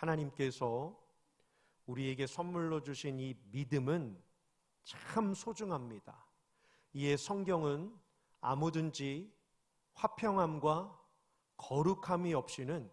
하나님께서 우리에게 선물로 주신 이 믿음은 참 소중합니다. 이에 성경은 아무든지 화평함과 거룩함이 없이는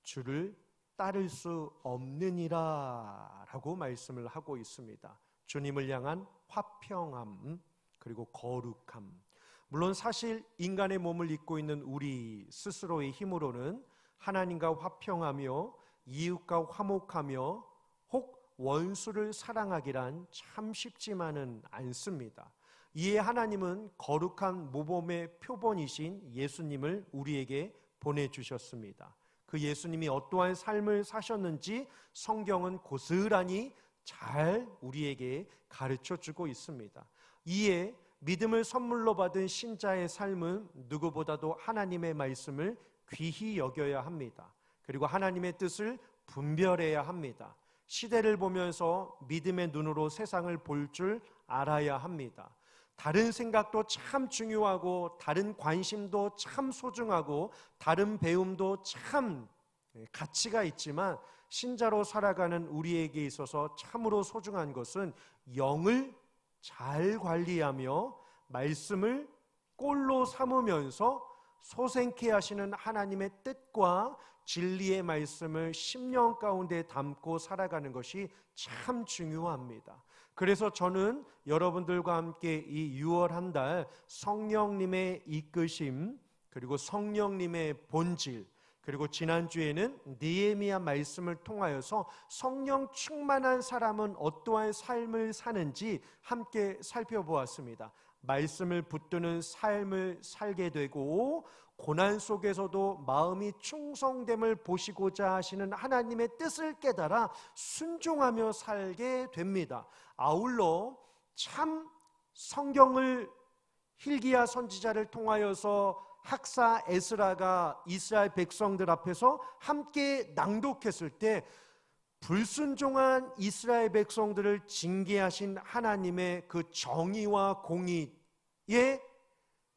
주를 따를 수 없느니라 라고 말씀을 하고 있습니다. 주님을 향한 화평함 그리고 거룩함. 물론 사실 인간의 몸을 입고 있는 우리 스스로의 힘으로는 하나님과 화평하며 이웃과 화목하며 혹 원수를 사랑하기란 참 쉽지만은 않습니다. 이에 하나님은 거룩한 모범의 표본이신 예수님을 우리에게 보내주셨습니다. 그 예수님이 어떠한 삶을 사셨는지 성경은 고스란히 잘 우리에게 가르쳐주고 있습니다. 이에 믿음을 선물로 받은 신자의 삶은 누구보다도 하나님의 말씀을 귀히 여겨야 합니다. 그리고 하나님의 뜻을 분별해야 합니다. 시대를 보면서 믿음의 눈으로 세상을 볼 줄 알아야 합니다. 다른 생각도 참 중요하고 다른 관심도 참 소중하고 다른 배움도 참 가치가 있지만 신자로 살아가는 우리에게 있어서 참으로 소중한 것은 영을 잘 관리하며 말씀을 꼴로 삼으면서 소생케 하시는 하나님의 뜻과 진리의 말씀을 심령 가운데 담고 살아가는 것이 참 중요합니다. 그래서 저는 여러분들과 함께 이 6월 한 달 성령님의 이끄심 그리고 성령님의 본질 그리고 지난주에는 느헤미야 말씀을 통하여서 성령 충만한 사람은 어떠한 삶을 사는지 함께 살펴보았습니다. 말씀을 붙드는 삶을 살게 되고 고난 속에서도 마음이 충성됨을 보시고자 하시는 하나님의 뜻을 깨달아 순종하며 살게 됩니다. 아울러 참 성경을 hil기야 선지자를 통하여서 학사 에스라가 이스라엘 백성들 앞에서 함께 낭독했을 때 불순종한 이스라엘 백성들을 징계하신 하나님의 그 정의와 공의에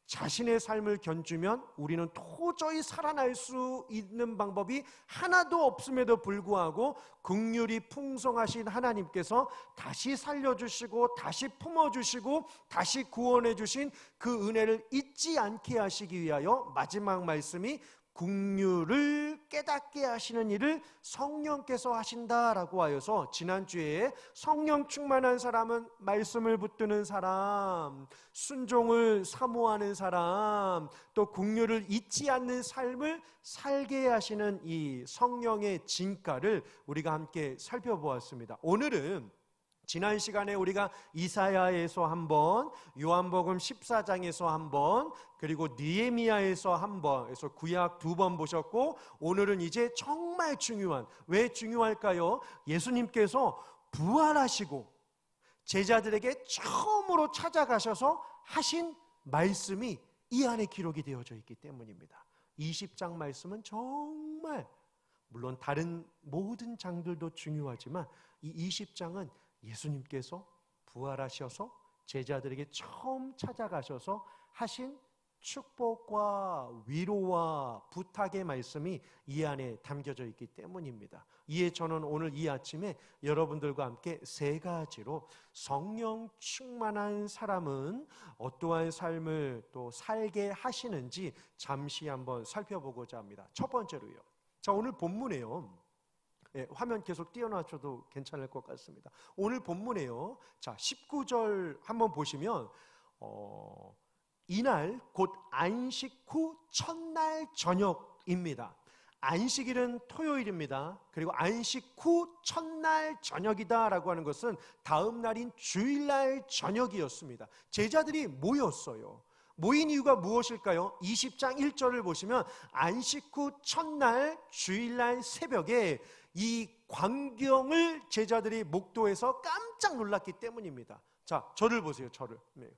자신의 삶을 견주면 우리는 도저히 살아날 수 있는 방법이 하나도 없음에도 불구하고 긍휼이 풍성하신 하나님께서 다시 살려주시고 다시 품어주시고 다시 구원해 주신 그 은혜를 잊지 않게 하시기 위하여 마지막 말씀이 긍휼을 깨닫게 하시는 일을 성령께서 하신다라고 하여서 지난주에 성령 충만한 사람은 말씀을 붙드는 사람, 순종을 사모하는 사람, 또 긍휼을 잊지 않는 삶을 살게 하시는 이 성령의 진가를 우리가 함께 살펴보았습니다. 오늘은 지난 시간에 우리가 이사야에서 한 번, 요한복음 14장에서 한 번, 그리고 느헤미야에서 한 번, 그래서 구약 2번 보셨고 오늘은 이제 정말 중요한, 왜 중요할까요? 예수님께서 부활하시고 제자들에게 처음으로 찾아가셔서 하신 말씀이 이 안에 기록이 되어져 있기 때문입니다. 20장 말씀은 정말 물론 다른 모든 장들도 중요하지만 이 20장은 예수님께서 부활하셔서 제자들에게 처음 찾아가셔서 하신 축복과 위로와 부탁의 말씀이 이 안에 담겨져 있기 때문입니다. 이에 저는 오늘 이 아침에 여러분들과 함께 세 가지로 성령 충만한 사람은 어떠한 삶을 또 살게 하시는지 잠시 한번 살펴보고자 합니다. 첫 번째로요. 자, 오늘 본문에요. 화면 계속 띄워놔줘도 괜찮을 것 같습니다. 오늘 본문에요. 자, 19절 한번 보시면 이날 곧 안식 후 첫날 저녁입니다. 안식일은 토요일입니다. 그리고 안식 후 첫날 저녁이다라고 하는 것은 다음 날인 주일날 저녁이었습니다. 제자들이 모였어요. 모인 이유가 무엇일까요? 20장 1절을 보시면 안식 후 첫날 주일날 새벽에 이 광경을 제자들이 목도해서 깜짝 놀랐기 때문입니다. 자, 저를 보세요. 저를. 네.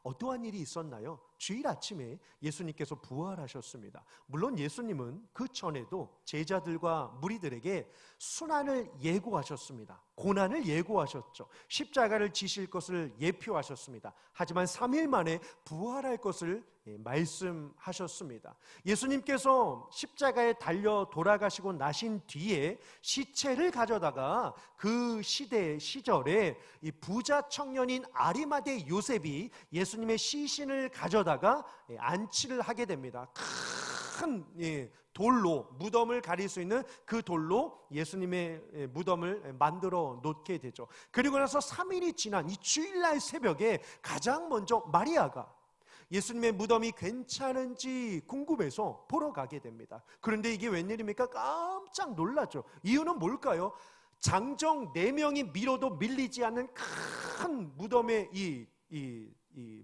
어떠한 일이 있었나요? 주일 아침에 예수님께서 부활하셨습니다. 물론 예수님은 그 전에도 제자들과 무리들에게 순환을 예고하셨습니다. 고난을 예고하셨죠. 십자가를 지실 것을 예표하셨습니다. 하지만 3일 만에 부활할 것을 말씀하셨습니다. 예수님께서 십자가에 달려 돌아가시고 나신 뒤에 시체를 가져다가 그 시절에 이 부자 청년인 아리마대 요셉이 예수님의 시신을 가져다가 안치를 하게 됩니다. 큰 돌로 무덤을 가릴 수 있는 그 돌로 예수님의 무덤을 만들어 놓게 되죠. 그리고 나서 3일이 지난 이 주일날 새벽에 가장 먼저 마리아가 예수님의 무덤이 괜찮은지 궁금해서 보러 가게 됩니다. 그런데 이게 웬일입니까? 깜짝 놀라죠. 이유는 뭘까요? 장정 4명이 밀어도 밀리지 않는 큰 무덤의 이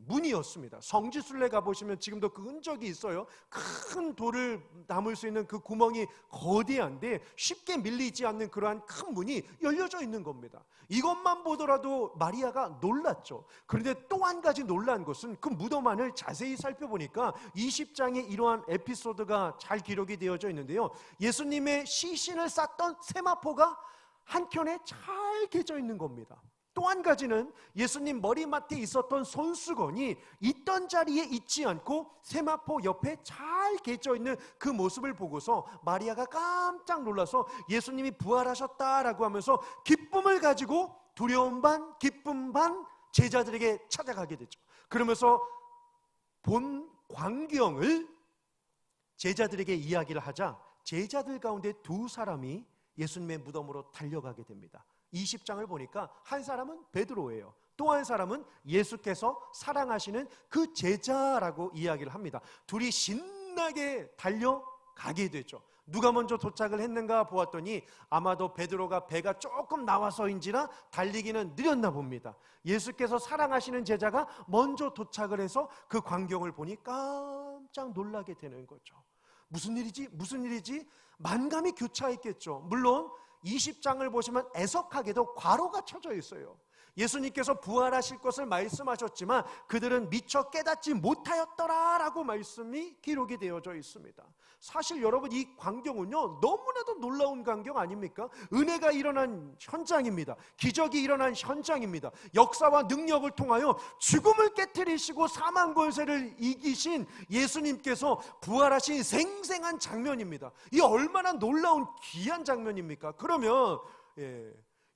문이었습니다. 성지순례 가보시면 지금도 그 흔적이 있어요. 큰 돌을 담을 수 있는 그 구멍이 거대한데 쉽게 밀리지 않는 그러한 큰 문이 열려져 있는 겁니다. 이것만 보더라도 마리아가 놀랐죠. 그런데 또 한 가지 놀란 것은 그 무덤 안을 자세히 살펴보니까 20장에 이러한 에피소드가 잘 기록이 되어져 있는데요. 예수님의 시신을 쌌던 세마포가 한켠에 잘 개져 있는 겁니다. 또 한 가지는 예수님 머리맡에 있었던 손수건이 있던 자리에 있지 않고 세마포 옆에 잘 개져 있는 그 모습을 보고서 마리아가 깜짝 놀라서 예수님이 부활하셨다라고 하면서 기쁨을 가지고 두려움 반 기쁨 반 제자들에게 찾아가게 되죠. 그러면서 본 광경을 제자들에게 이야기를 하자 제자들 가운데 2사람이 예수님의 무덤으로 달려가게 됩니다. 20장을 보니까 한 사람은 베드로예요. 또 한 사람은 예수께서 사랑하시는 그 제자라고 이야기를 합니다. 둘이 신나게 달려가게 되죠. 누가 먼저 도착을 했는가 보았더니 아마도 베드로가 배가 조금 나와서인지라 달리기는 느렸나 봅니다. 예수께서 사랑하시는 제자가 먼저 도착을 해서 그 광경을 보니 깜짝 놀라게 되는 거죠. 무슨 일이지? 무슨 일이지? 만감이 교차했겠죠. 물론 20장을 보시면 애석하게도 괄호가 쳐져 있어요. 예수님께서 부활하실 것을 말씀하셨지만 그들은 미처 깨닫지 못하였더라라고 말씀이 기록이 되어져 있습니다. 사실 여러분 이 광경은요 너무나도 놀라운 광경 아닙니까? 은혜가 일어난 현장입니다. 기적이 일어난 현장입니다. 역사와 능력을 통하여 죽음을 깨트리시고 사망 권세를 이기신 예수님께서 부활하신 생생한 장면입니다. 이 얼마나 놀라운 귀한 장면입니까? 그러면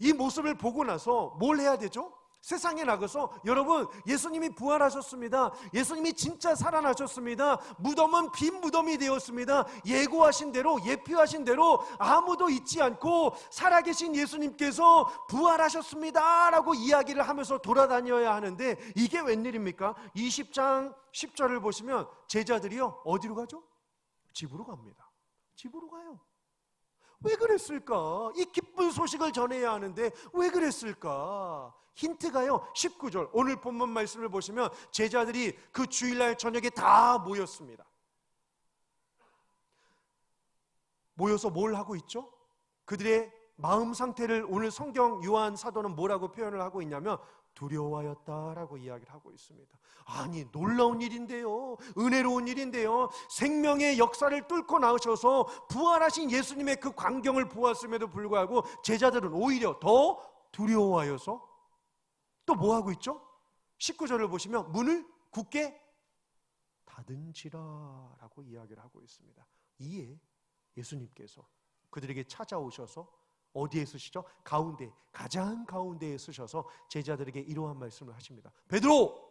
이 모습을 보고 나서 뭘 해야 되죠? 세상에 나가서 여러분 예수님이 부활하셨습니다. 예수님이 진짜 살아나셨습니다. 무덤은 빈 무덤이 되었습니다. 예고하신 대로 예표하신 대로 아무도 있지 않고 살아계신 예수님께서 부활하셨습니다 라고 이야기를 하면서 돌아다녀야 하는데 이게 웬일입니까? 20장 10절을 보시면 제자들이요 어디로 가죠? 집으로 갑니다. 집으로 가요. 왜 그랬을까? 이 기쁜 소식을 전해야 하는데 왜 그랬을까? 힌트가요 19절 오늘 본문 말씀을 보시면 제자들이 그 주일날 저녁에 다 모였습니다. 모여서 뭘 하고 있죠? 그들의 마음 상태를 오늘 성경 요한 사도는 뭐라고 표현을 하고 있냐면 두려워하였다라고 이야기를 하고 있습니다. 아니 놀라운 일인데요, 은혜로운 일인데요, 생명의 역사를 뚫고 나오셔서 부활하신 예수님의 그 광경을 보았음에도 불구하고 제자들은 오히려 더 두려워하여서 또 뭐하고 있죠? 19절을 보시면 문을 굳게 닫은지라 라고 이야기를 하고 있습니다. 이에 예수님께서 그들에게 찾아오셔서 어디에 쓰시죠? 가운데, 가장 가운데에 쓰셔서 제자들에게 이러한 말씀을 하십니다. 베드로,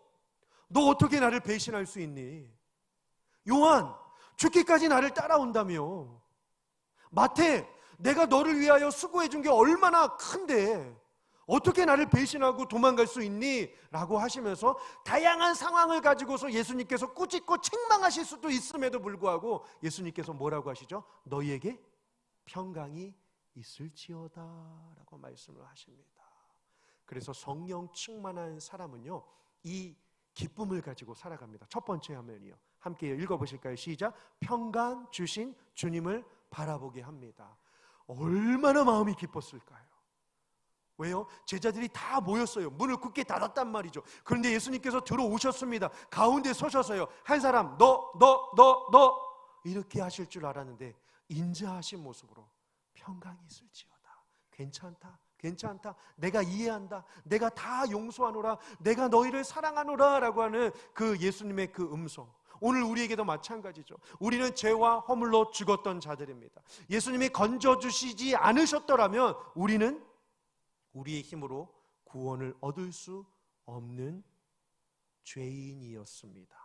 너 어떻게 나를 배신할 수 있니? 요한, 죽기까지 나를 따라온다며. 마태, 내가 너를 위하여 수고해 준 게 얼마나 큰데 어떻게 나를 배신하고 도망갈 수 있니? 라고 하시면서 다양한 상황을 가지고서 예수님께서 꾸짖고 책망하실 수도 있음에도 불구하고 예수님께서 뭐라고 하시죠? 너희에게 평강이 있을지어다 라고 말씀을 하십니다. 그래서 성령 충만한 사람은요 이 기쁨을 가지고 살아갑니다. 첫 번째 화면이요, 함께 읽어보실까요? 시작. 평강 주신 주님을 바라보게 합니다. 얼마나 마음이 기뻤을까요? 왜요? 제자들이 다 모였어요. 문을 굳게 닫았단 말이죠. 그런데 예수님께서 들어오셨습니다. 가운데 서셔서요, 한 사람 너 이렇게 하실 줄 알았는데 인자하신 모습으로 평강이 있을지어다. 괜찮다. 내가 이해한다. 내가 다 용서하노라. 내가 너희를 사랑하노라 라고 하는 그 예수님의 그 음성, 오늘 우리에게도 마찬가지죠. 우리는 죄와 허물로 죽었던 자들입니다. 예수님이 건져주시지 않으셨더라면 우리는 우리의 힘으로 구원을 얻을 수 없는 죄인이었습니다.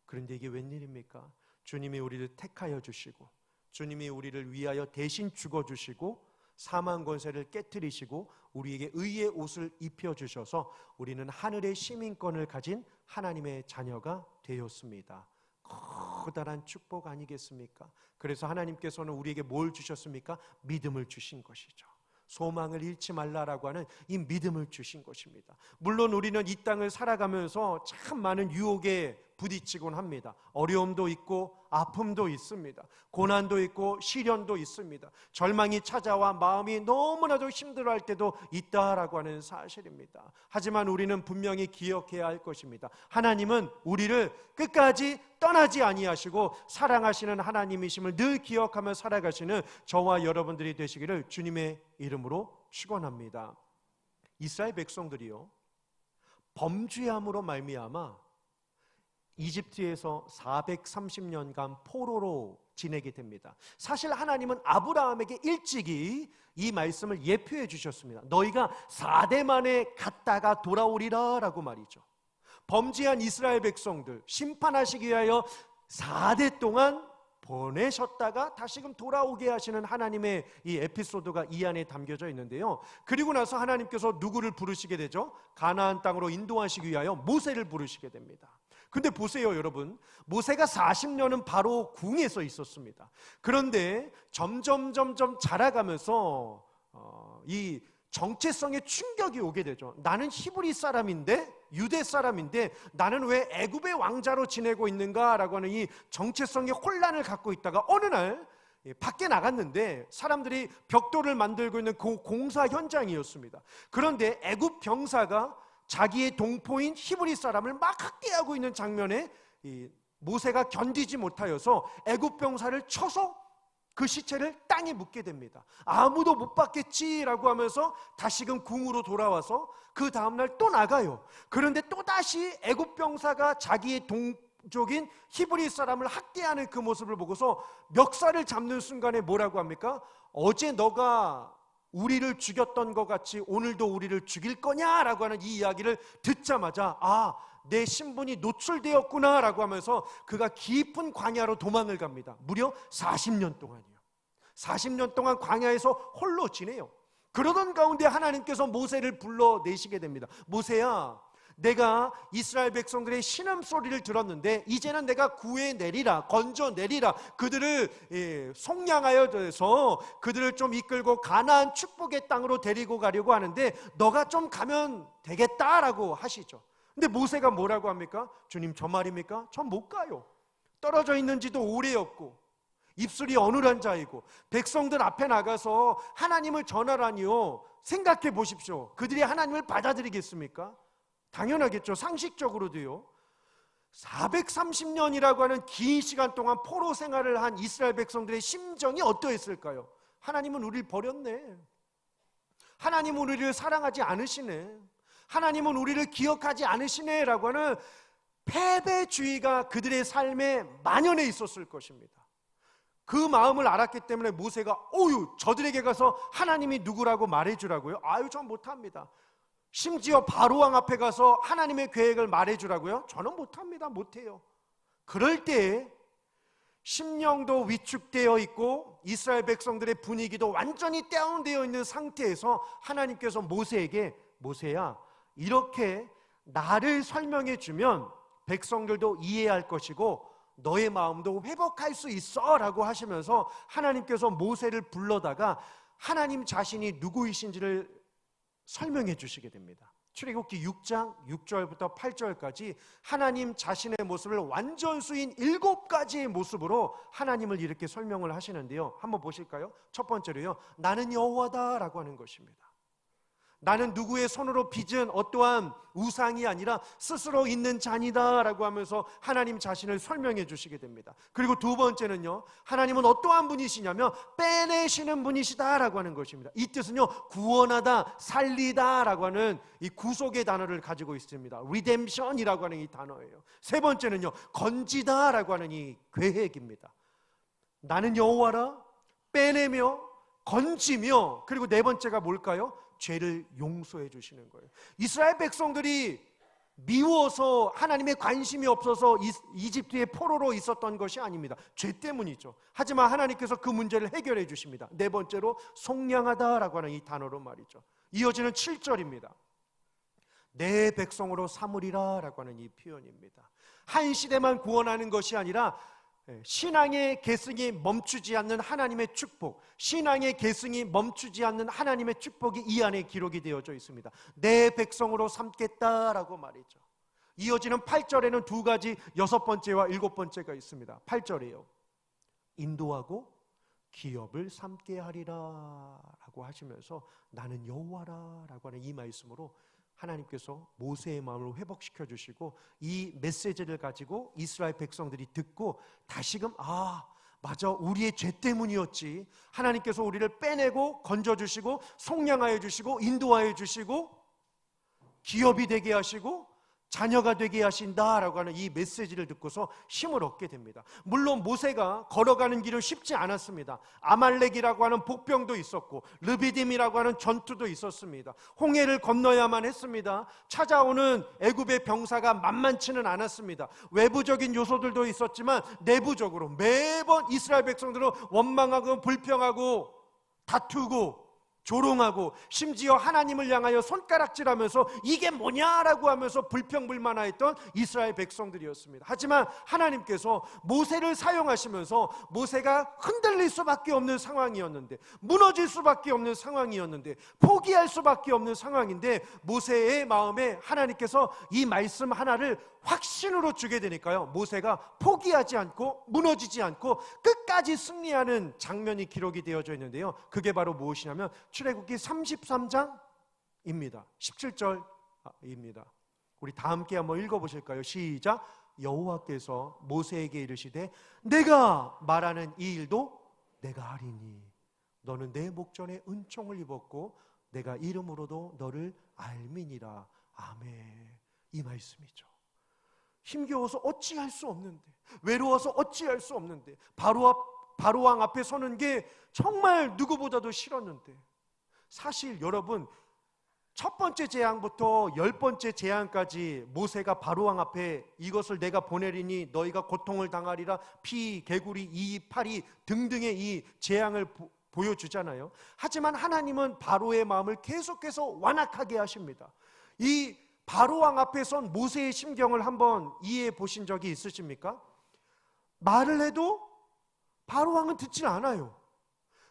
그런데 이게 웬일입니까? 주님이 우리를 택하여 주시고, 주님이 우리를 위하여 대신 죽어주시고, 사망 권세를 깨뜨리시고 우리에게 의의 옷을 입혀주셔서 우리는 하늘의 시민권을 가진 하나님의 자녀가 되었습니다. 커다란 축복 아니겠습니까? 그래서 하나님께서는 우리에게 뭘 주셨습니까? 믿음을 주신 것이죠. 소망을 잃지 말라라고 하는 이 믿음을 주신 것입니다. 물론 우리는 이 땅을 살아가면서 참 많은 유혹에 부딪히곤 합니다. 어려움도 있고 아픔도 있습니다. 고난도 있고 시련도 있습니다. 절망이 찾아와 마음이 너무나도 힘들어할 때도 있다라고 하는 사실입니다. 하지만 우리는 분명히 기억해야 할 것입니다. 하나님은 우리를 끝까지 떠나지 아니하시고 사랑하시는 하나님이심을 늘 기억하며 살아가시는 저와 여러분들이 되시기를 주님의 이름으로 축원합니다. 이스라엘 백성들이요, 범죄함으로 말미암아 이집트에서 430년간 포로로 지내게 됩니다. 사실 하나님은 아브라함에게 일찍이 이 말씀을 예표해 주셨습니다. 너희가 4대 만에 갔다가 돌아오리라 라고 말이죠. 범죄한 이스라엘 백성들 심판하시기 위하여 4대 동안 보내셨다가 다시금 돌아오게 하시는 하나님의 이 에피소드가 이 안에 담겨져 있는데요. 그리고 나서 하나님께서 누구를 부르시게 되죠? 가나안 땅으로 인도하시기 위하여 모세를 부르시게 됩니다. 근데 보세요 여러분, 모세가 40년은 바로 궁에서 있었습니다. 그런데 점점 자라가면서 이 정체성에 충격이 오게 되죠. 나는 히브리 사람인데, 유대 사람인데 나는 왜 애굽의 왕자로 지내고 있는가라고 하는 이 정체성의 혼란을 갖고 있다가 어느 날 밖에 나갔는데 사람들이 벽돌을 만들고 있는 그 공사 현장이었습니다. 그런데 애굽 병사가 자기의 동포인 히브리 사람을 막 학대하고 있는 장면에 모세가 견디지 못하여서 애굽 병사를 쳐서 그 시체를 땅에 묻게 됩니다. 아무도 못 봤겠지라고 하면서 다시금 궁으로 돌아와서 그 다음날 또 나가요. 그런데 또다시 애굽 병사가 자기의 동족인 히브리 사람을 학대하는 그 모습을 보고서 멱살을 잡는 순간에 뭐라고 합니까? 어제 너가 우리를 죽였던 것 같이 오늘도 우리를 죽일 거냐라고 하는 이 이야기를 듣자마자 내 신분이 노출되었구나 라고 하면서 그가 깊은 광야로 도망을 갑니다. 무려 40년 동안이요. 40년 동안 광야에서 홀로 지내요. 그러던 가운데 하나님께서 모세를 불러내시게 됩니다. 모세야, 내가 이스라엘 백성들의 신음소리를 들었는데 이제는 내가 구해내리라, 건져내리라, 그들을 속량하여 돼서 그들을 좀 이끌고 가나안 축복의 땅으로 데리고 가려고 하는데 너가 좀 가면 되겠다라고 하시죠. 근데 모세가 뭐라고 합니까? 주님, 저 말입니까? 전 못 가요. 떨어져 있는지도 오래였고 입술이 어눌한 자이고 백성들 앞에 나가서 하나님을 전하라니요, 생각해 보십시오. 그들이 하나님을 받아들이겠습니까? 당연하겠죠. 상식적으로도요. 430년이라고 하는 긴 시간 동안 포로 생활을 한 이스라엘 백성들의 심정이 어떠했을까요? 하나님은 우리를 버렸네. 하나님은 우리를 사랑하지 않으시네. 하나님은 우리를 기억하지 않으시네 라고 하는 패배주의가 그들의 삶에 만연해 있었을 것입니다. 그 마음을 알았기 때문에 모세가 저들에게 가서 하나님이 누구라고 말해주라고요? 전 못합니다. 심지어 바로왕 앞에 가서 하나님의 계획을 말해주라고요? 저는 못합니다. 못해요. 그럴 때 심령도 위축되어 있고 이스라엘 백성들의 분위기도 완전히 다운되어 있는 상태에서 하나님께서 모세에게, 모세야, 이렇게 나를 설명해 주면 백성들도 이해할 것이고 너의 마음도 회복할 수 있어 라고 하시면서 하나님께서 모세를 불러다가 하나님 자신이 누구이신지를 설명해 주시게 됩니다. 출애굽기 6장 6절부터 8절까지 하나님 자신의 모습을 완전수인 7가지의 모습으로 하나님을 이렇게 설명을 하시는데요. 한번 보실까요? 첫 번째로요, 나는 여호와다 라고 하는 것입니다. 나는 누구의 손으로 빚은 어떠한 우상이 아니라 스스로 있는 잔이다 라고 하면서 하나님 자신을 설명해 주시게 됩니다. 그리고 두 번째는요, 하나님은 어떠한 분이시냐면 빼내시는 분이시다 라고 하는 것입니다. 이 뜻은요, 구원하다, 살리다 라고 하는 이 구속의 단어를 가지고 있습니다. 리뎀션이라고 하는 이 단어예요. 세 번째는요, 건지다 라고 하는 이 계획입니다. 나는 여호와라, 빼내며 건지며, 그리고 네 번째가 뭘까요? 죄를 용서해 주시는 거예요. 이스라엘 백성들이 미워서 하나님의 관심이 없어서 이집트의 포로로 있었던 것이 아닙니다. 죄 때문이죠. 하지만 하나님께서 그 문제를 해결해 주십니다. 네 번째로 속량하다라고 하는 이 단어로 말이죠. 이어지는 7절입니다. 내 백성으로 삼으리라 라고 하는 이 표현입니다. 한 시대만 구원하는 것이 아니라 신앙의 계승이 멈추지 않는 하나님의 축복, 신앙의 계승이 멈추지 않는 하나님의 축복이 이 안에 기록이 되어져 있습니다. 내 백성으로 삼겠다라고 말이죠. 이어지는 8절에는 두 가지, 여섯 번째와 일곱 번째가 있습니다. 8절이에요. 인도하고 기업을 삼게 하리라 라고 하시면서 나는 여호와라 라고 하는 이 말씀으로 하나님께서 모세의 마음을 회복시켜 주시고 이 메시지를 가지고 이스라엘 백성들이 듣고 다시금 맞아, 우리의 죄 때문이었지. 하나님께서 우리를 빼내고 건져주시고 속량하여 주시고 인도하여 주시고 기업이 되게 하시고 자녀가 되게 하신다라고 하는 이 메시지를 듣고서 힘을 얻게 됩니다. 물론 모세가 걸어가는 길은 쉽지 않았습니다. 아말렉이라고 하는 복병도 있었고 르비딤이라고 하는 전투도 있었습니다. 홍해를 건너야만 했습니다. 찾아오는 애굽의 병사가 만만치는 않았습니다. 외부적인 요소들도 있었지만 내부적으로 매번 이스라엘 백성들은 원망하고 불평하고 다투고 조롱하고 심지어 하나님을 향하여 손가락질하면서 이게 뭐냐라고 하면서 불평불만하였던 이스라엘 백성들이었습니다. 하지만 하나님께서 모세를 사용하시면서 모세가 흔들릴 수밖에 없는 상황이었는데, 무너질 수밖에 없는 상황이었는데, 포기할 수밖에 없는 상황인데 모세의 마음에 하나님께서 이 말씀 하나를 확신으로 주게 되니까요, 모세가 포기하지 않고 무너지지 않고 끝까지 승리하는 장면이 기록이 되어져 있는데요, 그게 바로 무엇이냐면 출애굽기 33장입니다. 17절입니다. 우리 다 함께 한번 읽어보실까요? 시작. 여호와께서 모세에게 이르시되 내가 말하는 이 일도 내가 하리니 너는 내 목전에 은총을 입었고 내가 이름으로도 너를 알미니라. 아멘. 이 말씀이죠. 힘겨워서 어찌할 수 없는데, 외로워서 어찌할 수 없는데, 바로왕 앞에 서는 게 정말 누구보다도 싫었는데, 사실 여러분 첫 번째 재앙부터 10번째 재앙까지 모세가 바로왕 앞에 이것을 내가 보내리니 너희가 고통을 당하리라, 피, 개구리, 이, 파리 등등의 이 재앙을 보여주잖아요. 하지만 하나님은 바로의 마음을 계속해서 완악하게 하십니다. 이 바로왕 앞에 선 모세의 심경을 한번 이해해 보신 적이 있으십니까? 말을 해도 바로왕은 듣질 않아요.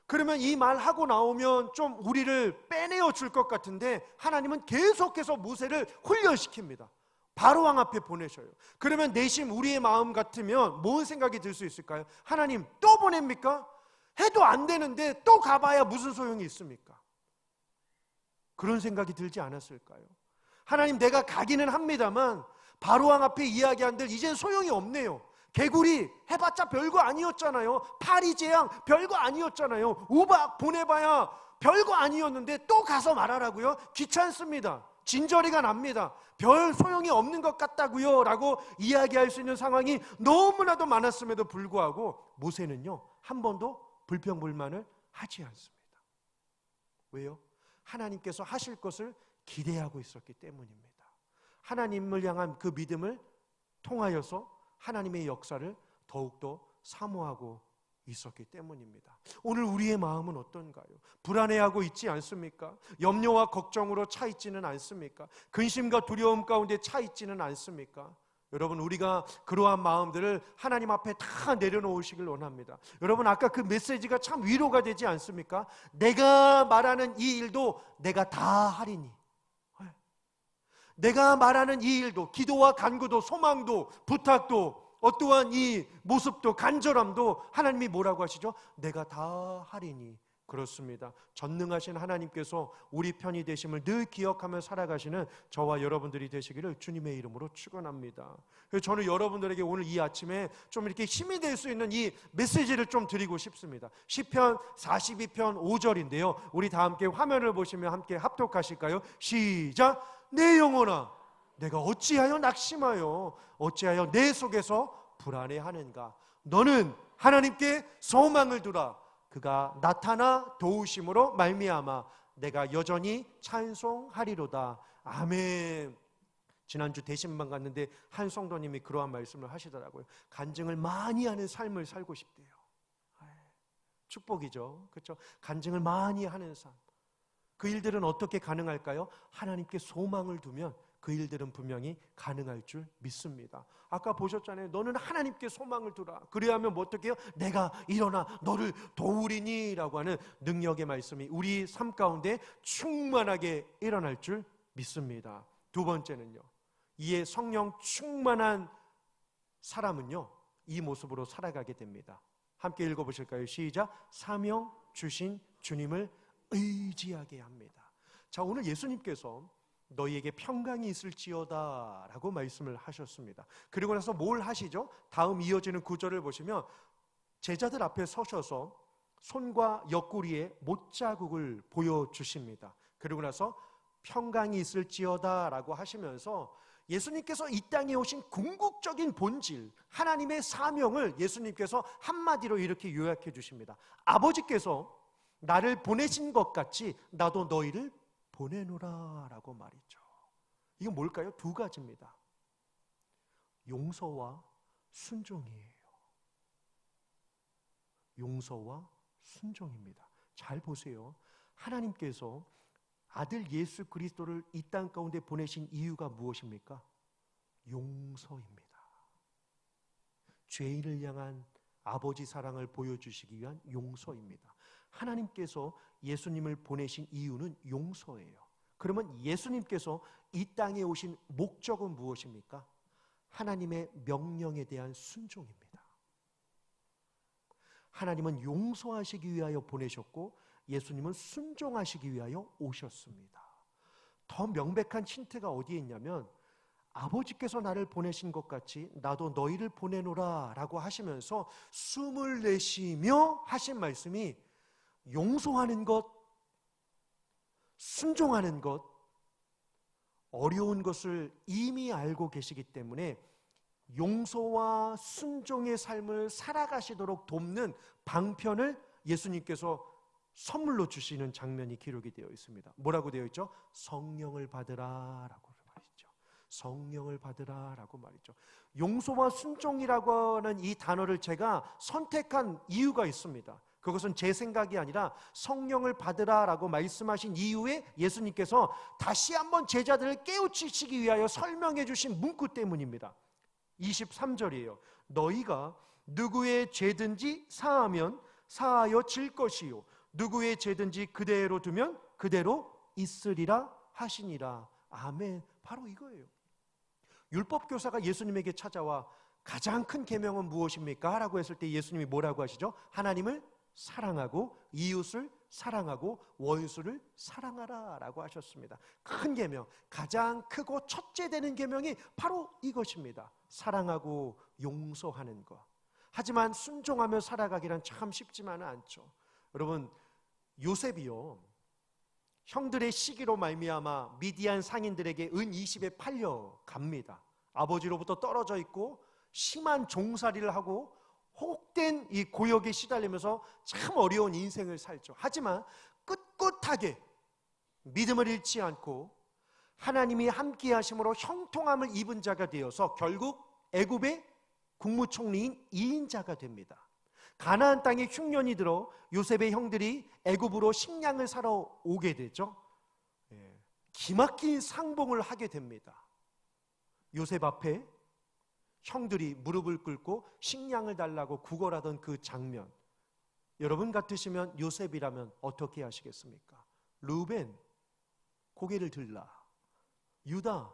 그러면 이 말하고 나오면 좀 우리를 빼내어 줄 것 같은데 하나님은 계속해서 모세를 훈련시킵니다. 바로왕 앞에 보내셔요. 그러면 내심 우리의 마음 같으면 뭔 생각이 들 수 있을까요? 하나님 또 보냅니까? 해도 안 되는데 또 가봐야 무슨 소용이 있습니까? 그런 생각이 들지 않았을까요? 하나님 내가 가기는 합니다만 바로왕 앞에 이야기한들 이젠 소용이 없네요. 개구리 해봤자 별거 아니었잖아요. 파리 재앙 별거 아니었잖아요. 우박 보내봐야 별거 아니었는데 또 가서 말하라고요? 귀찮습니다. 진저리가 납니다. 별 소용이 없는 것 같다고요 라고 이야기할 수 있는 상황이 너무나도 많았음에도 불구하고 모세는요 한 번도 불평불만을 하지 않습니다. 왜요? 하나님께서 하실 것을 기대하고 있었기 때문입니다. 하나님을 향한 그 믿음을 통하여서 하나님의 역사를 더욱더 사모하고 있었기 때문입니다. 오늘 우리의 마음은 어떤가요? 불안해하고 있지 않습니까? 염려와 걱정으로 차 있지는 않습니까? 근심과 두려움 가운데 차 있지는 않습니까? 여러분 우리가 그러한 마음들을 하나님 앞에 다 내려놓으시길 원합니다. 여러분 아까 그 메시지가 참 위로가 되지 않습니까? 내가 말하는 이 일도 내가 다 하리니, 내가 말하는 이 일도, 기도와 간구도 소망도 부탁도 어떠한 이 모습도 간절함도 하나님이 뭐라고 하시죠? 내가 다 하리니 그렇습니다. 전능하신 하나님께서 우리 편이 되심을 늘 기억하며 살아가시는 저와 여러분들이 되시기를 주님의 이름으로 축원합니다. 그래서 저는 여러분들에게 오늘 이 아침에 좀 이렇게 힘이 될 수 있는 이 메시지를 좀 드리고 싶습니다. 시편 42편 5절인데요. 우리 다 함께 화면을 보시며 함께 합독하실까요? 시작. 내 영혼아, 내가 어찌하여 낙심하여 어찌하여 내 속에서 불안해하는가. 너는 하나님께 소망을 두라. 그가 나타나 도우심으로 말미암아 내가 여전히 찬송하리로다. 아멘. 지난주 대신방 갔는데 한 성도님이 그러한 말씀을 하시더라고요. 간증을 많이 하는 삶을 살고 싶대요. 축복이죠. 그렇죠? 간증을 많이 하는 삶. 그 일들은 어떻게 가능할까요? 하나님께 소망을 두면 그 일들은 분명히 가능할 줄 믿습니다. 아까 보셨잖아요. 너는 하나님께 소망을 두라. 그래야면 뭐 어떻게 해요? 내가 일어나 너를 도우리니 라고 하는 능력의 말씀이 우리 삶 가운데 충만하게 일어날 줄 믿습니다. 두 번째는요, 이에 성령 충만한 사람은요, 이 모습으로 살아가게 됩니다. 함께 읽어보실까요? 시작. 사명 주신 주님을 의지하게 합니다. 자, 오늘 예수님께서 너희에게 평강이 있을지어다 라고 말씀을 하셨습니다. 그리고 나서 뭘 하시죠? 다음 이어지는 구절을 보시면 제자들 앞에 서셔서 손과 옆구리에 못자국을 보여주십니다. 그리고 나서 평강이 있을지어다 라고 하시면서 예수님께서 이 땅에 오신 궁극적인 본질, 하나님의 사명을 예수님께서 한마디로 이렇게 요약해 주십니다. 아버지께서 나를 보내신 것 같이 나도 너희를 보내노라 라고 말이죠. 이건 뭘까요? 두 가지입니다. 용서와 순종이에요. 용서와 순종입니다. 잘 보세요. 하나님께서 아들 예수 그리스도를 이 땅 가운데 보내신 이유가 무엇입니까? 용서입니다. 죄인을 향한 아버지 사랑을 보여주시기 위한 용서입니다. 하나님께서 예수님을 보내신 이유는 용서예요. 그러면 예수님께서 이 땅에 오신 목적은 무엇입니까? 하나님의 명령에 대한 순종입니다. 하나님은 용서하시기 위하여 보내셨고 예수님은 순종하시기 위하여 오셨습니다. 더 명백한 힌트가 어디에 있냐면 아버지께서 나를 보내신 것 같이 나도 너희를 보내노라 라고 하시면서 숨을 내쉬며 하신 말씀이 용서하는 것, 순종하는 것, 어려운 것을 이미 알고 계시기 때문에 용서와 순종의 삶을 살아가시도록 돕는 방편을 예수님께서 선물로 주시는 장면이 기록이 되어 있습니다. 뭐라고 되어 있죠? 성령을 받으라라고 말이죠. 성령을 받으라라고 말이죠. 용서와 순종이라고 하는 이 단어를 제가 선택한 이유가 있습니다. 그것은 제 생각이 아니라 성령을 받으라라고 말씀하신 이후에 예수님께서 다시 한번 제자들을 깨우치시기 위하여 설명해 주신 문구 때문입니다. 23절이에요. 너희가 누구의 죄든지 사하면 사하여 질 것이요 누구의 죄든지 그대로 두면 그대로 있으리라 하시니라. 아멘. 바로 이거예요. 율법교사가 예수님에게 찾아와 가장 큰 계명은 무엇입니까? 라고 했을 때 예수님이 뭐라고 하시죠? 하나님을 사랑하고 이웃을 사랑하고 원수를 사랑하라 라고 하셨습니다. 큰 계명, 가장 크고 첫째 되는 계명이 바로 이것입니다. 사랑하고 용서하는 것. 하지만 순종하며 살아가기란 참 쉽지만은 않죠. 여러분, 요셉이요, 형들의 시기로 말미암아 미디안 상인들에게 은 20에 팔려갑니다. 아버지로부터 떨어져 있고 심한 종살이를 하고 혹된 이 고역에 시달리면서 참 어려운 인생을 살죠. 하지만 꿋꿋하게 믿음을 잃지 않고 하나님이 함께 하심으로 형통함을 입은 자가 되어서 결국 애굽의 국무총리인 2인자가 됩니다. 가나안 땅에 흉년이 들어 요셉의 형들이 애굽으로 식량을 사러 오게 되죠. 기막힌 상봉을 하게 됩니다. 요셉 앞에 형들이 무릎을 꿇고 식량을 달라고 구걸하던 그 장면, 여러분 같으시면 요셉이라면 어떻게 하시겠습니까? 루벤, 고개를 들라. 유다,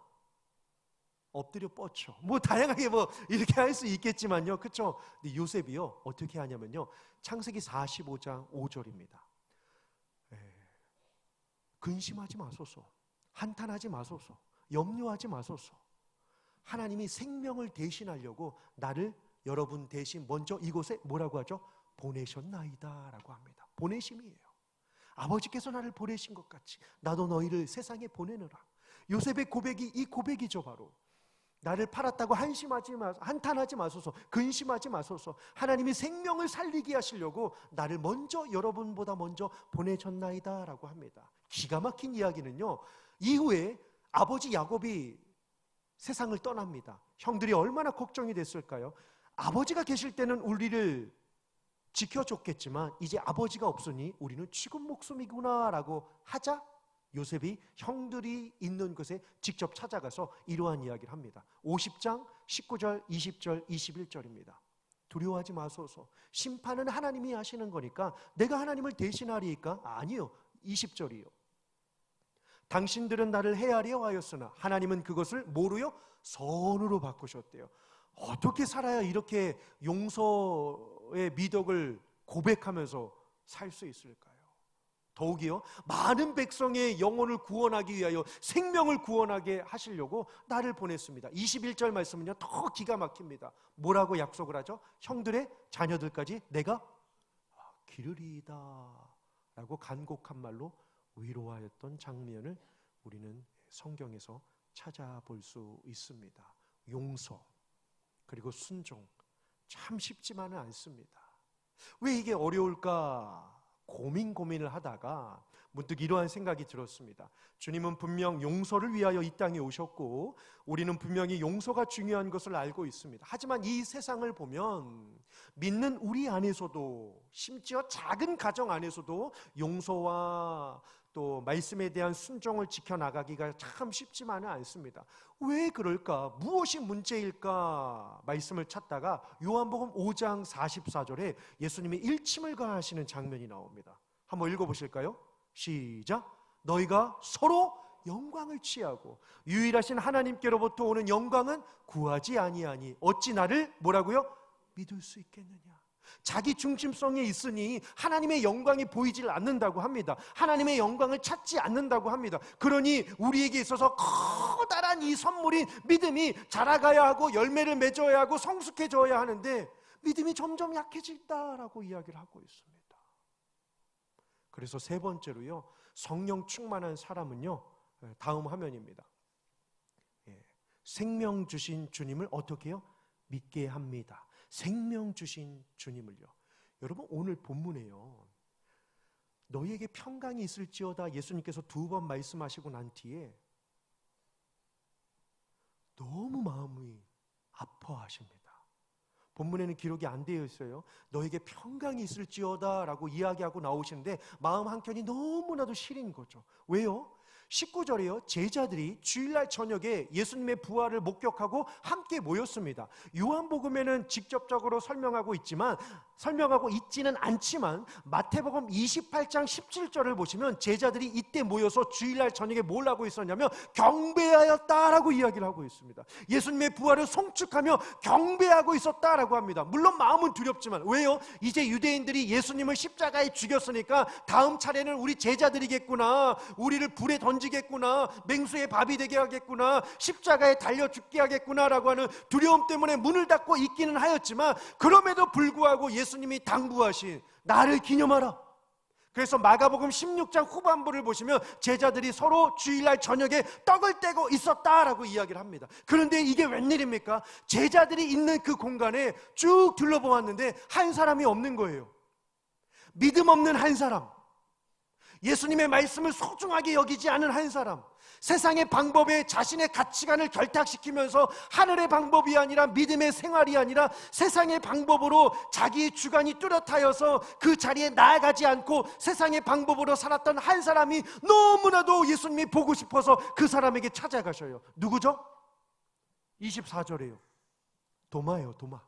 엎드려 뻗쳐. 뭐 다양하게 뭐 이렇게 할 수 있겠지만요, 그렇죠? 근데 요셉이요 어떻게 하냐면요, 창세기 45장 5절입니다. 근심하지 마소서, 한탄하지 마소서, 염려하지 마소서. 하나님이 생명을 대신하려고 나를 여러분 대신 먼저 이곳에 뭐라고 하죠? 보내셨나이다 라고 합니다. 보내심이에요. 아버지께서 나를 보내신 것 같이 나도 너희를 세상에 보내느라. 요셉의 고백이 이 고백이죠. 바로 나를 팔았다고 한탄하지 마소서, 근심하지 마소서. 하나님이 생명을 살리게 하시려고 나를 먼저, 여러분보다 먼저 보내셨나이다 라고 합니다. 기가 막힌 이야기는요, 이후에 아버지 야곱이 세상을 떠납니다. 형들이 얼마나 걱정이 됐을까요? 아버지가 계실 때는 우리를 지켜줬겠지만 이제 아버지가 없으니 우리는 죽은 목숨이구나 라고 하자 요셉이 형들이 있는 곳에 직접 찾아가서 이러한 이야기를 합니다. 50장 19절 20절 21절입니다. 두려워하지 마소서, 심판은 하나님이 하시는 거니까 내가 하나님을 대신하리이까? 아니요. 20절이요. 당신들은 나를 헤아려 하였으나 하나님은 그것을 뭐로요? 선으로 바꾸셨대요. 어떻게 살아야 이렇게 용서의 미덕을 고백하면서 살 수 있을까요? 더욱이요, 많은 백성의 영혼을 구원하기 위하여 생명을 구원하게 하시려고 나를 보냈습니다. 21절 말씀은요 더 기가 막힙니다. 뭐라고 약속을 하죠? 형들의 자녀들까지 내가 기르리이다 라고 간곡한 말로 위로하였던 장면을 우리는 성경에서 찾아볼 수 있습니다. 용서 그리고 순종, 참 쉽지만은 않습니다. 왜 이게 어려울까 고민을 하다가 문득 이러한 생각이 들었습니다. 주님은 분명 용서를 위하여 이 땅에 오셨고 우리는 분명히 용서가 중요한 것을 알고 있습니다. 하지만 이 세상을 보면 믿는 우리 안에서도, 심지어 작은 가정 안에서도 용서와 또 말씀에 대한 순종을 지켜나가기가 참 쉽지만은 않습니다. 왜 그럴까? 무엇이 문제일까? 말씀을 찾다가 요한복음 5장 44절에 예수님이 일침을 가하시는 장면이 나옵니다. 한번 읽어보실까요? 시작. 너희가 서로 영광을 취하고 유일하신 하나님께로부터 오는 영광은 구하지 아니하니 어찌 나를 뭐라고요? 믿을 수 있겠느냐? 자기 중심성에 있으니 하나님의 영광이 보이질 않는다고 합니다. 하나님의 영광을 찾지 않는다고 합니다. 그러니 우리에게 있어서 커다란 이 선물인 믿음이 자라가야 하고 열매를 맺어야 하고 성숙해져야 하는데 믿음이 점점 약해진다라고 이야기를 하고 있습니다. 그래서 세 번째로요, 성령 충만한 사람은요, 다음 화면입니다. 생명 주신 주님을 어떻게 해요? 믿게 합니다. 생명 주신 주님을요. 여러분, 오늘 본문에요, 너희에게 평강이 있을지어다 예수님께서 2번 말씀하시고 난 뒤에 너무 마음이 아파하십니다. 본문에는 기록이 안 되어 있어요. 너에게 평강이 있을지어다 라고 이야기하고 나오시는데 마음 한켠이 너무나도 시린 거죠. 왜요? 19절에요, 제자들이 주일날 저녁에 예수님의 부활을 목격하고 함께 모였습니다. 요한복음에는 직접적으로 설명하고 있지는 않지만 마태복음 28장 17절을 보시면 제자들이 이때 모여서 주일날 저녁에 뭘 하고 있었냐면 경배하였다라고 이야기를 하고 있습니다. 예수님의 부활을 송축하며 경배하고 있었다라고 합니다. 물론 마음은 두렵지만, 왜요? 이제 유대인들이 예수님을 십자가에 죽였으니까 다음 차례는 우리 제자들이겠구나, 우리를 불에 던지겠구나, 맹수의 밥이 되게 하겠구나, 십자가에 달려 죽게 하겠구나라고 하는 두려움 때문에 문을 닫고 있기는 하였지만, 그럼에도 불구하고 예수님이 당부하신 나를 기념하라. 그래서 마가복음 16장 후반부를 보시면 제자들이 서로 주일날 저녁에 떡을 떼고 있었다라고 이야기를 합니다. 그런데 이게 웬일입니까? 제자들이 있는 그 공간에 쭉 둘러보았는데 한 사람이 없는 거예요. 믿음 없는 한 사람, 예수님의 말씀을 소중하게 여기지 않은 한 사람, 세상의 방법에 자신의 가치관을 결탁시키면서 하늘의 방법이 아니라 믿음의 생활이 아니라 세상의 방법으로 자기의 주관이 뚜렷하여서 그 자리에 나아가지 않고 세상의 방법으로 살았던 한 사람이 너무나도 예수님이 보고 싶어서 그 사람에게 찾아가셔요. 누구죠? 24절에요. 도마예요. 도마.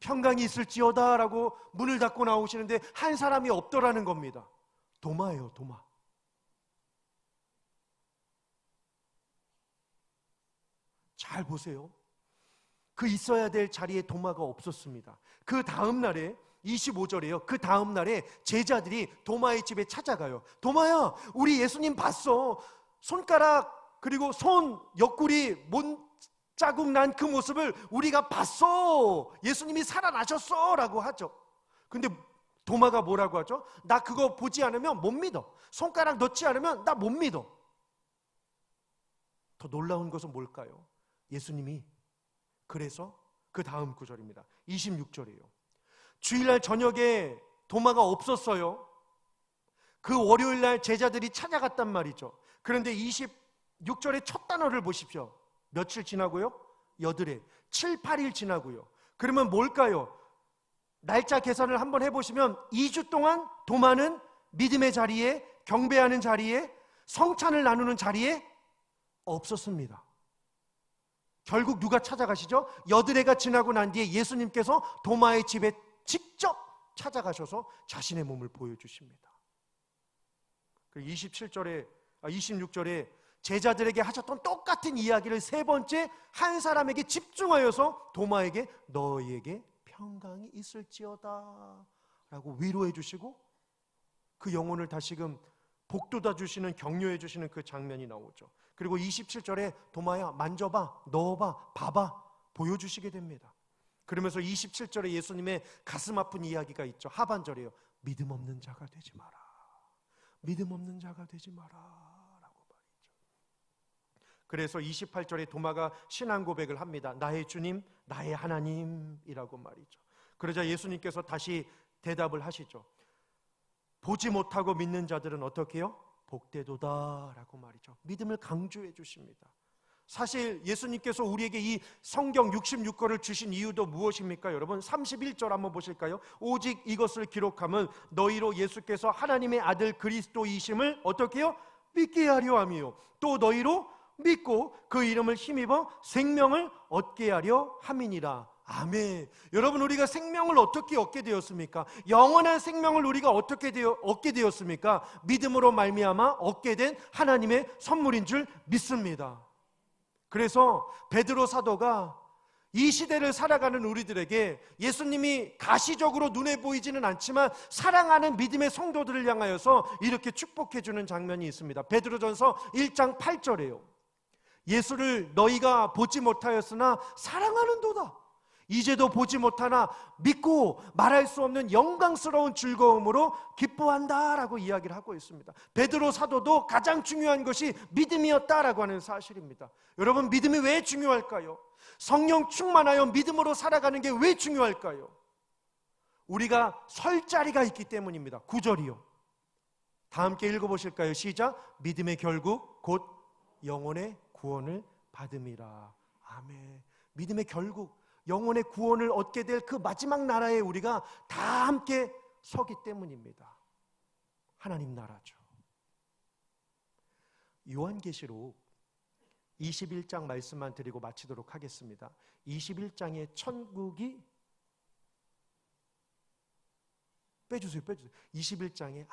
평강이 있을지어다 라고 문을 닫고 나오시는데 한 사람이 없더라는 겁니다. 도마예요. 도마. 잘 보세요. 그 있어야 될 자리에 도마가 없었습니다. 그 다음 날에 25절에요. 그 다음 날에 제자들이 도마의 집에 찾아가요. 도마야, 우리 예수님 봤어. 손가락 그리고 손 옆구리 자국 난 그 모습을 우리가 봤어. 예수님이 살아나셨어 라고 하죠. 근데 도마가 뭐라고 하죠? 나 그거 보지 않으면 못 믿어. 손가락 넣지 않으면 나 못 믿어. 더 놀라운 것은 뭘까요? 예수님이 그래서 그 다음 구절입니다. 26절이에요. 주일날 저녁에 도마가 없었어요. 그 월요일날 제자들이 찾아갔단 말이죠. 그런데 26절의 첫 단어를 보십시오. 며칠 지나고요? 여드레 7, 8일 지나고요. 그러면 뭘까요? 날짜 계산을 한번 해보시면 2주 동안 도마는 믿음의 자리에, 경배하는 자리에, 성찬을 나누는 자리에 없었습니다. 결국 누가 찾아가시죠? 여드레가 지나고 난 뒤에 예수님께서 도마의 집에 직접 찾아가셔서 자신의 몸을 보여주십니다. 그리고 26절에 제자들에게 하셨던 똑같은 이야기를 세 번째 한 사람에게 집중하여서 도마에게 너희에게 평강이 있을지어다 라고 위로해 주시고 그 영혼을 다시금 복돋아 주시는, 격려해 주시는 그 장면이 나오죠. 그리고 27절에 도마야 만져봐, 넣어봐, 봐봐 보여주시게 됩니다. 그러면서 27절에 예수님의 가슴 아픈 이야기가 있죠. 하반절이에요. 믿음 없는 자가 되지 마라. 믿음 없는 자가 되지 마라. 그래서 28절에 도마가 신앙 고백을 합니다. 나의 주님, 나의 하나님이라고 말이죠. 그러자 예수님께서 다시 대답을 하시죠. 보지 못하고 믿는 자들은 어떻게 해요? 복되도다라고 말이죠. 믿음을 강조해 주십니다. 사실 예수님께서 우리에게 이 성경 66권을 주신 이유도 무엇입니까? 여러분 31절 한번 보실까요? 오직 이것을 기록하면 너희로 예수께서 하나님의 아들 그리스도이심을 어떻게 해요? 믿게 하려 함이요. 또 너희로 믿고 그 이름을 힘입어 생명을 얻게 하려 함이니라. 아멘. 여러분 우리가 생명을 어떻게 얻게 되었습니까? 영원한 생명을 우리가 어떻게 얻게 되었습니까? 믿음으로 말미암아 얻게 된 하나님의 선물인 줄 믿습니다. 그래서 베드로 사도가 이 시대를 살아가는 우리들에게 예수님이 가시적으로 눈에 보이지는 않지만 사랑하는 믿음의 성도들을 향하여서 이렇게 축복해 주는 장면이 있습니다. 베드로전서 1장 8절이에요. 예수를 너희가 보지 못하였으나 사랑하는도다. 이제도 보지 못하나 믿고 말할 수 없는 영광스러운 즐거움으로 기뻐한다라고 이야기를 하고 있습니다. 베드로 사도도 가장 중요한 것이 믿음이었다라고 하는 사실입니다. 여러분 믿음이 왜 중요할까요? 성령 충만하여 믿음으로 살아가는 게 왜 중요할까요? 우리가 설 자리가 있기 때문입니다. 9절이요. 다 함께 읽어보실까요? 시작. 믿음의 결국 곧 영혼의 구원을 받음이라. 아멘. 믿음의 결국 영혼의 구원을 얻게 될 그 마지막 나라에 우리가 다 함께 서기 때문입니다. 하나님 나라죠. 요한계시록 21장 말씀만 드리고 마치도록 하겠습니다. 21장의 천국이 빼주세요. 21장에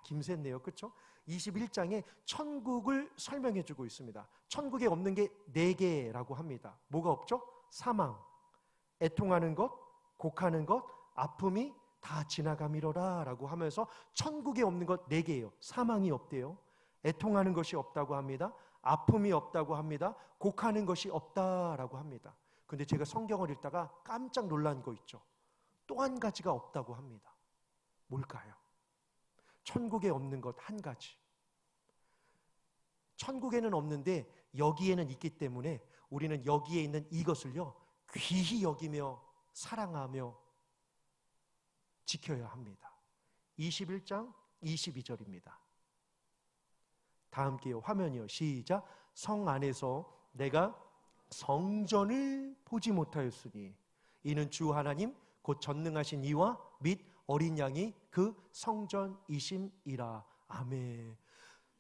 김샜네요. 그렇죠? 21장에 천국을 설명해 주고 있습니다. 천국에 없는 게 4개라고 합니다. 뭐가 없죠? 사망, 애통하는 것, 곡하는 것, 아픔이 다 지나감이로라 라고 하면서 천국에 없는 것 4개예요. 사망이 없대요. 애통하는 것이 없다고 합니다. 아픔이 없다고 합니다. 곡하는 것이 없다라고 합니다. 근데 제가 성경을 읽다가 깜짝 놀란 거 있죠. 또 한 가지가 없다고 합니다. 뭘까요? 천국에 없는 것 한 가지. 천국에는 없는데 여기에는 있기 때문에 우리는 여기에 있는 이것을요 귀히 여기며 사랑하며 지켜야 합니다. 21장 22절입니다. 다 함께요. 화면이요. 시작. 성 안에서 내가 성전을 보지 못하였으니 이는 주 하나님 곧 전능하신 이와 및 어린 양이 그 성전이심이라. 아멘.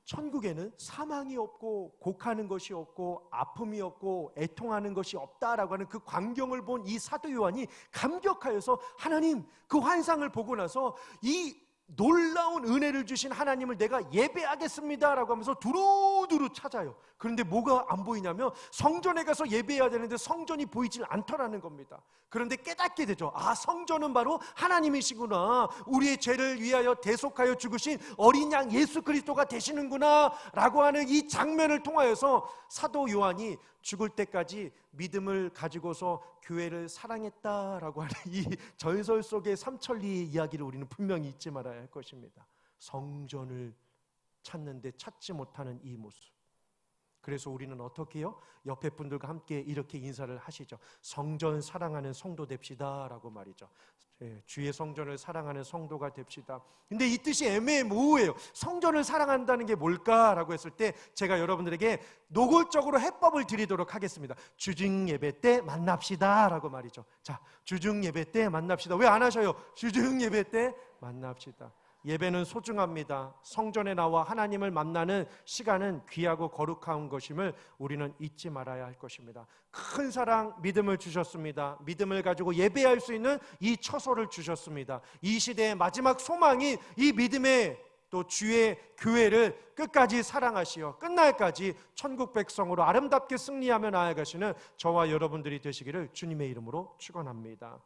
천국에는 사망이 없고 곡하는 것이 없고 아픔이 없고 애통하는 것이 없다라고 하는 그 광경을 본 이 사도 요한이 감격하여서 하나님 그 환상을 보고 나서 이 놀라운 은혜를 주신 하나님을 내가 예배하겠습니다라고 하면서 두루두루 찾아요. 그런데 뭐가 안 보이냐면 성전에 가서 예배해야 되는데 성전이 보이질 않더라는 겁니다. 그런데 깨닫게 되죠. 아, 성전은 바로 하나님이시구나. 우리의 죄를 위하여 대속하여 죽으신 어린 양 예수 그리스도가 되시는구나 라고 하는 이 장면을 통하여서 사도 요한이 죽을 때까지 믿음을 가지고서 교회를 사랑했다라고 하는 이 전설 속의 삼천리의 이야기를 우리는 분명히 잊지 말아야 할 것입니다. 성전을 찾는데 찾지 못하는 이 모습. 그래서 우리는 어떻게 해요? 옆에 분들과 함께 이렇게 인사를 하시죠. 성전 사랑하는 성도 됩시다 라고 말이죠. 주의 성전을 사랑하는 성도가 됩시다. 근데 이 뜻이 애매모호해요. 성전을 사랑한다는 게 뭘까라고 했을 때 제가 여러분들에게 노골적으로 해법을 드리도록 하겠습니다. 주중 예배 때 만납시다 라고 말이죠. 자, 주중 예배 때 만납시다. 왜 안 하셔요? 주중 예배 때 만납시다. 예배는 소중합니다. 성전에 나와 하나님을 만나는 시간은 귀하고 거룩한 것임을 우리는 잊지 말아야 할 것입니다. 큰 사랑, 믿음을 주셨습니다. 믿음을 가지고 예배할 수 있는 이 처소를 주셨습니다. 이 시대의 마지막 소망인 이 믿음의 또 주의 교회를 끝까지 사랑하시어 끝날까지 천국 백성으로 아름답게 승리하며 나아가시는 저와 여러분들이 되시기를 주님의 이름으로 축원합니다.